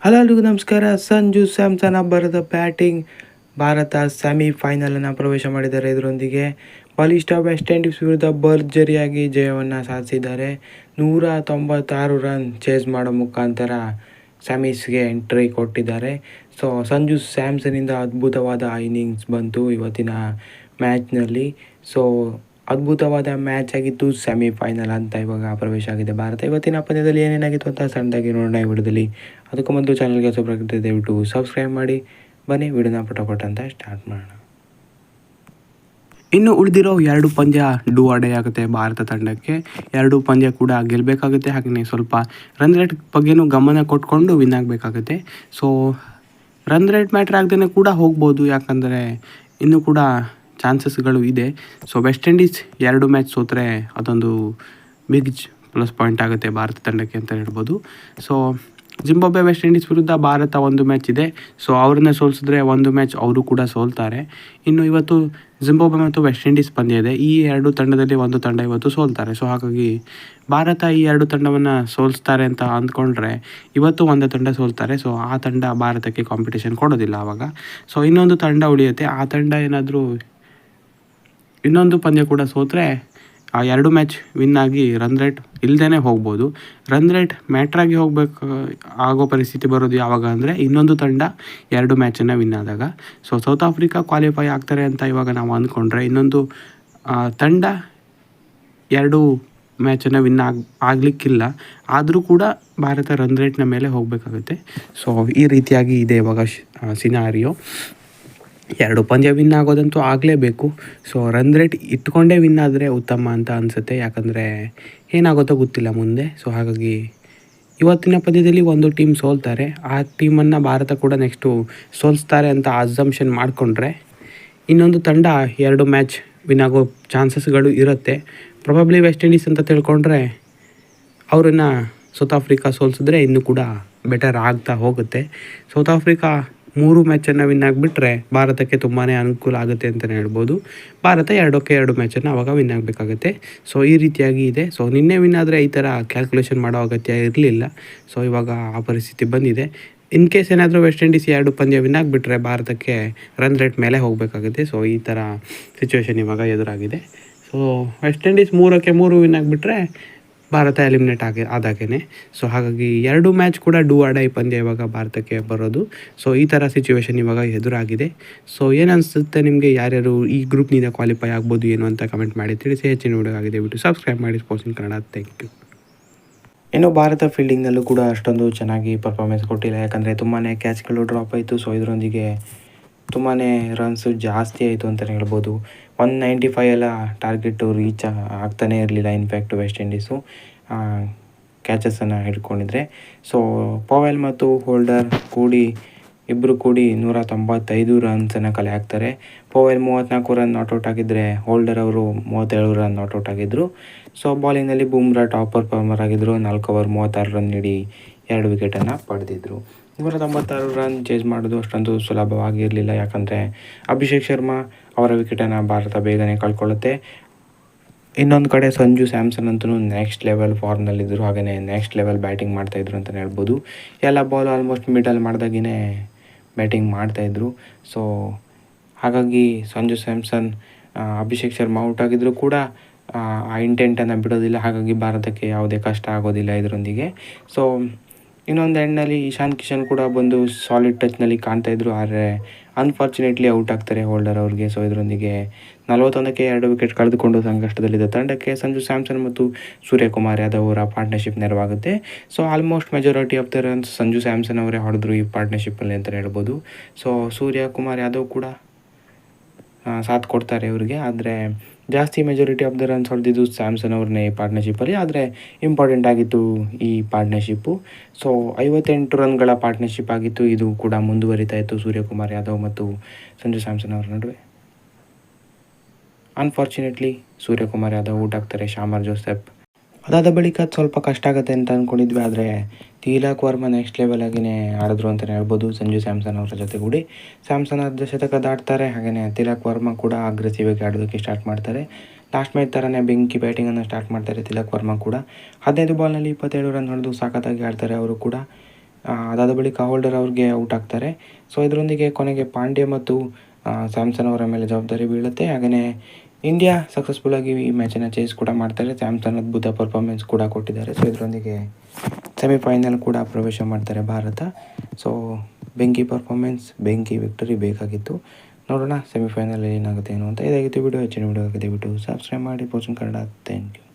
Hello ಎಲ್ರಿಗೂ ನಮಸ್ಕಾರ. ಸಂಜು ಸ್ಯಾಮ್ಸನ್ ಅಬ್ಬರದ ಬ್ಯಾಟಿಂಗ್. ಭಾರತ ಸೆಮಿಫೈನಲನ್ನು ಪ್ರವೇಶ ಮಾಡಿದ್ದಾರೆ. ಇದರೊಂದಿಗೆ ಬಲಿಷ್ಠ ವೆಸ್ಟ್ ಇಂಡೀಸ್ ವಿರುದ್ಧ ಭರ್ಜರಿಯಾಗಿ ಜಯವನ್ನು ಸಾಧಿಸಿದ್ದಾರೆ. 196 ರನ್ ಚೇಸ್ ಮಾಡೋ ಮುಖಾಂತರ ಸೆಮೀಸ್ಗೆ ಎಂಟ್ರಿ ಕೊಟ್ಟಿದ್ದಾರೆ. ಸಂಜು ಸ್ಯಾಮ್ಸನ್ನಿಂದ ಅದ್ಭುತವಾದ ಇನ್ನಿಂಗ್ಸ್ ಬಂತು ಇವತ್ತಿನ ಮ್ಯಾಚ್ನಲ್ಲಿ. ಅದ್ಭುತವಾದ ಮ್ಯಾಚ್ ಆಗಿತ್ತು. ಸೆಮಿಫೈನಲ್ ಅಂತ ಇವಾಗ ಪ್ರವೇಶ ಆಗಿದೆ ಭಾರತ. ಇವತ್ತಿನ ಪಂದ್ಯದಲ್ಲಿ ಏನೇನಾಗಿತ್ತು ಅಂತ ಸಣ್ಣದಾಗಿ ನೋಡೋಣ ಈ ವಿಡಿಯೋದಲ್ಲಿ. ಅದಕ್ಕೂ ಮೊದಲು ಚಾನಲ್ಗೆ ಸಬ್ಸ್ಕ್ರೈಬ್ ದಯವಿಟ್ಟು ಸಬ್ಸ್ಕ್ರೈಬ್ ಮಾಡಿ. ಬನ್ನಿ ವಿಡಿಯೋನ ಪಟ ಅಂತ ಸ್ಟಾರ್ಟ್ ಮಾಡೋಣ. ಇನ್ನು ಉಳಿದಿರೋ 2 ಪಂದ್ಯ ಡೂ ಆಡೇ ಆಗುತ್ತೆ ಭಾರತ ತಂಡಕ್ಕೆ. 2 ಪಂದ್ಯ ಕೂಡ ಗೆಲ್ಲಬೇಕಾಗುತ್ತೆ. ಹಾಗೆಯೇ ಸ್ವಲ್ಪ ರನ್ ರೇಟ್ ಬಗ್ಗೆನೂ ಗಮನ ಕೊಟ್ಕೊಂಡು ವಿನ್ ಆಗಬೇಕಾಗುತ್ತೆ. ರನ್ ರೇಟ್ ಮ್ಯಾಟ್ರ್ ಆಗದೇ ಕೂಡ ಹೋಗ್ಬೋದು, ಯಾಕಂದರೆ ಇನ್ನೂ ಕೂಡ ಚಾನ್ಸಸ್ಗಳು ಇದೆ. ವೆಸ್ಟ್ ಇಂಡೀಸ್ 2 ಮ್ಯಾಚ್ ಸೋತರೆ ಅದೊಂದು ಬಿಗ್ ಪ್ಲಸ್ ಪಾಯಿಂಟ್ ಆಗುತ್ತೆ ಭಾರತ ತಂಡಕ್ಕೆ ಅಂತ ಹೇಳ್ಬೋದು. ಜಿಂಬಾಬ್ವೆ ವೆಸ್ಟ್ ಇಂಡೀಸ್ ವಿರುದ್ಧ ಭಾರತ 1 ಮ್ಯಾಚ್ ಇದೆ. ಅವ್ರನ್ನ ಸೋಲಿಸಿದ್ರೆ 1 ಮ್ಯಾಚ್ ಅವರು ಕೂಡ ಸೋಲ್ತಾರೆ. ಇನ್ನು ಇವತ್ತು ಜಿಂಬಾಬ್ವೆ ಮತ್ತು ವೆಸ್ಟ್ ಇಂಡೀಸ್ ಪಂದ್ಯ ಇದೆ. ಈ 2 ತಂಡದಲ್ಲಿ ಒಂದು ತಂಡ ಇವತ್ತು ಸೋಲ್ತಾರೆ. ಹಾಗಾಗಿ ಭಾರತ ಈ 2 ತಂಡವನ್ನು ಸೋಲಿಸ್ತಾರೆ ಅಂತ ಅಂದ್ಕೊಂಡ್ರೆ ಇವತ್ತು ಒಂದು ತಂಡ ಸೋಲ್ತಾರೆ. ಆ ತಂಡ ಭಾರತಕ್ಕೆ ಕಾಂಪಿಟೇಷನ್ ಕೊಡೋದಿಲ್ಲ ಆವಾಗ. ಇನ್ನೊಂದು ತಂಡ ಉಳಿಯುತ್ತೆ. ಆ ತಂಡ ಏನಾದರೂ ಇನ್ನೊಂದು ಪಂದ್ಯ ಕೂಡ ಸೋತ್ರೆ ಆ 2 ಮ್ಯಾಚ್ ವಿನ್ ಆಗಿ ರನ್ ರೇಟ್ ಇಲ್ಲದೇ ಹೋಗ್ಬೋದು. ರನ್ ರೇಟ್ ಮ್ಯಾಟ್ರಾಗಿ ಆಗೋ ಪರಿಸ್ಥಿತಿ ಬರೋದು ಯಾವಾಗ ಅಂದರೆ ಇನ್ನೊಂದು ತಂಡ 2 ಮ್ಯಾಚನ್ನು ವಿನ್ ಆದಾಗ. ಸೌತ್ ಆಫ್ರಿಕಾ ಕ್ವಾಲಿಫೈ ಆಗ್ತಾರೆ ಅಂತ ಇವಾಗ ನಾವು ಅಂದ್ಕೊಂಡ್ರೆ ಇನ್ನೊಂದು ತಂಡ 2 ಮ್ಯಾಚನ್ನು ವಿನ್ ಆಗಲಿಕ್ಕಿಲ್ಲ. ಆದರೂ ಕೂಡ ಭಾರತ ರನ್ ರೇಟ್ನ ಮೇಲೆ ಹೋಗಬೇಕಾಗುತ್ತೆ. ಈ ರೀತಿಯಾಗಿ ಇದೆ ಇವಾಗ ಸಿನಾರಿಯೋ. 2 ಪಂದ್ಯ ವಿನ್ ಆಗೋದಂತೂ ಆಗಲೇಬೇಕು. ರನ್ ರೇಟ್ ಇಟ್ಕೊಂಡೇ ವಿನ್ ಆದರೆ ಉತ್ತಮ ಅಂತ ಅನಿಸುತ್ತೆ, ಯಾಕಂದರೆ ಏನಾಗುತ್ತೋ ಗೊತ್ತಿಲ್ಲ ಮುಂದೆ. ಹಾಗಾಗಿ ಇವತ್ತಿನ ಪಂದ್ಯದಲ್ಲಿ ಒಂದು ಟೀಮ್ ಸೋಲ್ತಾರೆ. ಆ ಟೀಮನ್ನು ಭಾರತ ಕೂಡ ನೆಕ್ಸ್ಟು ಸೋಲಿಸ್ತಾರೆ ಅಂತ ಅಸಂಪ್ಷನ್ ಮಾಡಿಕೊಂಡ್ರೆ ಇನ್ನೊಂದು ತಂಡ 2 ಮ್ಯಾಚ್ ವಿನ್ ಆಗೋ ಚಾನ್ಸಸ್ಗಳು ಇರುತ್ತೆ. ಪ್ರೊಬಬ್ಲಿ ವೆಸ್ಟ್ ಇಂಡೀಸ್ ಅಂತ ತಿಳ್ಕೊಂಡ್ರೆ ಅವರನ್ನು ಸೌತ್ ಆಫ್ರಿಕಾ ಸೋಲಿಸಿದ್ರೆ ಇನ್ನೂ ಕೂಡ ಬೆಟರ್ ಆಗ್ತಾ ಹೋಗುತ್ತೆ. ಸೌತ್ ಆಫ್ರಿಕಾ 3 ಮ್ಯಾಚನ್ನು ವಿನ್ ಆಗಿಬಿಟ್ರೆ ಭಾರತಕ್ಕೆ ತುಂಬಾ ಅನುಕೂಲ ಆಗುತ್ತೆ ಅಂತಲೇ ಹೇಳ್ಬೋದು. ಭಾರತ 2 ಮ್ಯಾಚನ್ನು ಆವಾಗ ವಿನ್ ಆಗಬೇಕಾಗುತ್ತೆ. ಈ ರೀತಿಯಾಗಿ ಇದೆ. ನಿನ್ನೆ ವಿನ್ ಆದರೆ ಈ ಥರ ಕ್ಯಾಲ್ಕುಲೇಷನ್ ಮಾಡೋ ಅಗತ್ಯ ಇರಲಿಲ್ಲ. ಇವಾಗ ಆ ಪರಿಸ್ಥಿತಿ ಬಂದಿದೆ. ಇನ್ ಕೇಸ್ ಏನಾದರೂ ವೆಸ್ಟ್ ಇಂಡೀಸ್ 2 ಪಂದ್ಯ ವಿನ್ ಆಗಿಬಿಟ್ರೆ ಭಾರತಕ್ಕೆ ರನ್ ರೇಟ್ ಮೇಲೆ ಹೋಗಬೇಕಾಗುತ್ತೆ. ಈ ಥರ ಸಿಚುವೇಶನ್ ಇವಾಗ ಎದುರಾಗಿದೆ. ವೆಸ್ಟ್ ಇಂಡೀಸ್ 3ಕ್ಕೆ 3 ವಿನ್ ಆಗಿಬಿಟ್ರೆ ಭಾರತ ಎಲಿಮಿನೇಟ್ ಆದಾಗೇ. ಹಾಗಾಗಿ 2 ಮ್ಯಾಚ್ ಕೂಡ ಡೂ ಆಡೈ ಪಂದ್ಯ ಇವಾಗ ಭಾರತಕ್ಕೆ ಬರೋದು. ಈ ಥರ ಸಿಚುವೇಶನ್ ಇವಾಗ ಎದುರಾಗಿದೆ. ಏನು ಅನಿಸುತ್ತೆ ನಿಮಗೆ? ಯಾರ್ಯಾರು ಈ ಗ್ರೂಪ್ನಿಂದ ಕ್ವಾಲಿಫೈ ಆಗ್ಬೋದು ಏನು ಅಂತ ಕಮೆಂಟ್ ಮಾಡಿ ತಿಳಿಸಿ. ಹೆಚ್ಚಿನ ವಿಡಿಯೋ ಆಗಿದೆ ಬಿಟ್ಟು ಸಬ್ಸ್ಕ್ರೈಬ್ ಮಾಡಿ. Sports in Kannada. Thank you. ಇನ್ನು ಭಾರತ ಫೀಲ್ಡಿಂಗ್ನಲ್ಲೂ ಕೂಡ ಅಷ್ಟೊಂದು ಚೆನ್ನಾಗಿ ಪರ್ಫಾರ್ಮೆನ್ಸ್ ಕೊಟ್ಟಿಲ್ಲ, ಯಾಕಂದರೆ ತುಂಬಾ ಕ್ಯಾಚ್ಗಳು ಡ್ರಾಪ್ ಆಯಿತು. ಇದರೊಂದಿಗೆ ತುಂಬಾ ರನ್ಸು ಜಾಸ್ತಿ ಆಯಿತು ಅಂತಲೇ ಹೇಳ್ಬೋದು. 195 ಎಲ್ಲ ಟಾರ್ಗೆಟು ರೀಚ್ ಆಗ್ತಾನೇ ಇರಲಿಲ್ಲ. ಇನ್ಫ್ಯಾಕ್ಟ್ ವೆಸ್ಟ್ ಇಂಡೀಸು ಕ್ಯಾಚಸನ್ನು ಹಿಡ್ಕೊಂಡಿದ್ರೆ. ಪವೆಲ್ ಮತ್ತು ಹೋಲ್ಡರ್ ಇಬ್ಬರು ಕೂಡಿ 195 ರನ್ಸನ್ನು ಕಲೆ ಹಾಕ್ತಾರೆ. ಪವೆಲ್ 34 ರನ್ ನಾಟ್ಔಟ್ ಆಗಿದ್ದರೆ ಹೋಲ್ಡರ್ ಅವರು 37 ರನ್ ನಾಟ್ಔಟ್ ಆಗಿದ್ದರು. ಬಾಲಿಂಗ್ನಲ್ಲಿ ಬೂಮ್ರಾ ಟಾಪ್ ಪರ್ಫಾರ್ಮರ್ ಆಗಿದ್ದರು. 4 ಓವರ್ 36 ರನ್ ನೀಡಿ 2 ವಿಕೆಟನ್ನು ಪಡೆದಿದ್ದರು. 196 ರನ್ ಚೇಸ್ ಮಾಡೋದು ಅಷ್ಟೊಂದು ಸುಲಭವಾಗಿರಲಿಲ್ಲ, ಯಾಕಂದರೆ ಅಭಿಷೇಕ್ ಶರ್ಮಾ ಅವರ ವಿಕೆಟನ್ನು ಭಾರತ ಬೇಗನೆ ಕಳ್ಕೊಳ್ಳುತ್ತೆ. ಇನ್ನೊಂದು ಕಡೆ ಸಂಜು ಸ್ಯಾಮ್ಸನ್ ಅಂತೂ ನೆಕ್ಸ್ಟ್ ಲೆವೆಲ್ ಫಾರ್ಮ್ನಲ್ಲಿದ್ದರು. ಹಾಗೆಯೇ ನೆಕ್ಸ್ಟ್ ಲೆವೆಲ್ ಬ್ಯಾಟಿಂಗ್ ಮಾಡ್ತಾಯಿದ್ರು ಅಂತಲೇ ಹೇಳ್ಬೋದು. ಎಲ್ಲ ಬಾಲ್ ಆಲ್ಮೋಸ್ಟ್ ಮಿಡಲ್ ಮಾಡಿದಾಗಿನೇ ಬ್ಯಾಟಿಂಗ್ ಮಾಡ್ತಾಯಿದ್ರು. ಹಾಗಾಗಿ ಸಂಜು ಸ್ಯಾಮ್ಸನ್, ಅಭಿಷೇಕ್ ಶರ್ಮಾ ಔಟ್ ಆಗಿದ್ದರೂ ಕೂಡ ಆ ಇಂಟೆಂಟನ್ನು ಬಿಡೋದಿಲ್ಲ. ಹಾಗಾಗಿ ಭಾರತಕ್ಕೆ ಯಾವುದೇ ಕಷ್ಟ ಆಗೋದಿಲ್ಲ ಇದರೊಂದಿಗೆ. ಇನ್ನೊಂದು ಎಂಡ್ನಲ್ಲಿ ಇಶಾನ್ ಕಿಶನ್ ಕೂಡ ಬಂದು ಸಾಲಿಡ್ ಟಚ್ನಲ್ಲಿ ಕಾಣ್ತಾಯಿದ್ರು. ಆದರೆ ಅನ್ಫಾರ್ಚುನೇಟ್ಲಿ ಔಟ್ ಆಗ್ತಾರೆ ಹೋಲ್ಡರ್ ಅವ್ರಿಗೆ. ಇದರೊಂದಿಗೆ 41ಕ್ಕೆ 2 ವಿಕೆಟ್ ಕಳೆದುಕೊಂಡು ಸಂಕಷ್ಟದಲ್ಲಿದ್ದ ತಂಡಕ್ಕೆ ಸಂಜು ಸ್ಯಾಮ್ಸನ್ ಮತ್ತು ಸೂರ್ಯಕುಮಾರ್ ಯಾದವ್ ಅವರ ಪಾರ್ಟ್ನರ್ಶಿಪ್ ನೆರವಾಗುತ್ತೆ. Almost majority of the runs Sanju Samson ಅವರೇ ಹೊಡೆದ್ರು ಈ ಪಾರ್ಟ್ನರ್ಶಿಪ್ಪಲ್ಲಿ ಅಂತಲೇ ಹೇಳ್ಬೋದು. ಸೂರ್ಯಕುಮಾರ್ ಯಾದವ್ ಕೂಡ ಸಾಥ್ ಕೊಡ್ತಾರೆ ಇವರಿಗೆ. ಆದರೆ ಜಾಸ್ತಿ ಮೆಜಾರಿಟಿ ಆಫ್ ದ ರನ್ಸ್ ಹೊಡೆದಿದ್ದು ಸ್ಯಾಮ್ಸನ್ ಅವ್ರನ್ನೇ ಈ ಪಾರ್ಟ್ನರ್ಶಿಪ್ಪಲ್ಲಿ. ಆದರೆ ಇಂಪಾರ್ಟೆಂಟ್ ಆಗಿತ್ತು ಈ ಪಾರ್ಟ್ನರ್ಶಿಪ್ಪು. 58 ರನ್ಗಳ ಪಾರ್ಟ್ನರ್ಶಿಪ್ ಆಗಿತ್ತು. ಇದು ಕೂಡ ಮುಂದುವರಿತಾ ಇತ್ತು ಸೂರ್ಯಕುಮಾರ್ ಯಾದವ್ ಮತ್ತು ಸಂಜು ಸ್ಯಾಮ್ಸನ್ ಅವರ ನಡುವೆ. ಅನ್ಫಾರ್ಚುನೇಟ್ಲಿ ಸೂರ್ಯಕುಮಾರ್ ಯಾದವ್ ಔಟ್ ಆಗ್ತಾರೆ. ಶಾಮರ್ ಜೋಸೆಫ್ ಅದಾದ ಬಳಿಕ ಸ್ವಲ್ಪ ಕಷ್ಟ ಆಗುತ್ತೆ ಅಂತ ಅಂದ್ಕೊಂಡಿದ್ವಿ. ಆದರೆ ತಿಲಕ್ ವರ್ಮಾ ನೆಕ್ಸ್ಟ್ ಲೆವೆಲ್ ಆಗಿಯೇ ಆಡಿದ್ರು ಅಂತಲೇ ಹೇಳ್ಬೋದು ಸಂಜು ಸ್ಯಾಮ್ಸನ್ ಅವರ ಜೊತೆಗೂಡಿ. ಸ್ಯಾಮ್ಸನ್ ಶತಕ ದಾಟ್ತಾರೆ. ಹಾಗೆಯೇ ತಿಲಕ್ ವರ್ಮಾ ಕೂಡ ಅಗ್ರೆಸಿವ್ ಆಗಿ ಆಡೋದಕ್ಕೆ ಸ್ಟಾರ್ಟ್ ಮಾಡ್ತಾರೆ. ಲಾಸ್ಟ್ ಮ್ಯಾಚ್ ಥರನೇ ಬೆಂಕಿ ಬ್ಯಾಟಿಂಗನ್ನು ಸ್ಟಾರ್ಟ್ ಮಾಡ್ತಾರೆ ತಿಲಕ್ ವರ್ಮಾ ಕೂಡ. 15 ಬಾಲ್ನಲ್ಲಿ 27 ರನ್ ಹೊಡೆದು ಸಾಕತ್ತಾಗಿ ಆಡ್ತಾರೆ ಅವರು ಕೂಡ. ಅದಾದ ಬಳಿಕ ಹೋಲ್ಡರ್ ಅವ್ರಿಗೆ ಔಟ್ ಆಗ್ತಾರೆ. ಸೊ ಇದರೊಂದಿಗೆ ಕೊನೆಗೆ ಪಾಂಡ್ಯ ಮತ್ತು ಸ್ಯಾಮ್ಸನ್ ಅವರ ಮೇಲೆ ಜವಾಬ್ದಾರಿ ಬೀಳುತ್ತೆ. ಹಾಗೆಯೇ ಇಂಡಿಯಾ ಸಕ್ಸಸ್ಫುಲ್ಲಾಗಿ ಈ ಮ್ಯಾಚನ್ನು ಚೇಸ್ ಕೂಡ ಮಾಡ್ತಾರೆ. ಸ್ಯಾಮ್ಸನ್ ಅದ್ಭುತ ಪರ್ಫಾರ್ಮೆನ್ಸ್ ಕೂಡ ಕೊಟ್ಟಿದ್ದಾರೆ. ಸೊ ಇದರೊಂದಿಗೆ ಸೆಮಿಫೈನಲ್ ಕೂಡ ಪ್ರವೇಶ ಮಾಡ್ತಾರೆ ಭಾರತ. ಸೊ ಬೆಂಕಿ ಪರ್ಫಾರ್ಮೆನ್ಸ್, ಬೆಂಕಿ ವಿಕ್ಟರಿ ಬೇಕಾಗಿತ್ತು. ನೋಡೋಣ ಸೆಮಿಫೈನಲ್ ಏನಾಗುತ್ತೆ ಅಂತ. ಇದಾಗಿತ್ತು ವಿಡಿಯೋ. ಹೆಚ್ಚಿನ ವಿಡಿಯೋ ಆಗಿದೆ. ದಯವಿಟ್ಟು ಸಬ್ಸ್ಕ್ರೈಬ್ ಮಾಡಿ ಪೋಸ್ಟ್ ಕನ್ನಡ. Thank you.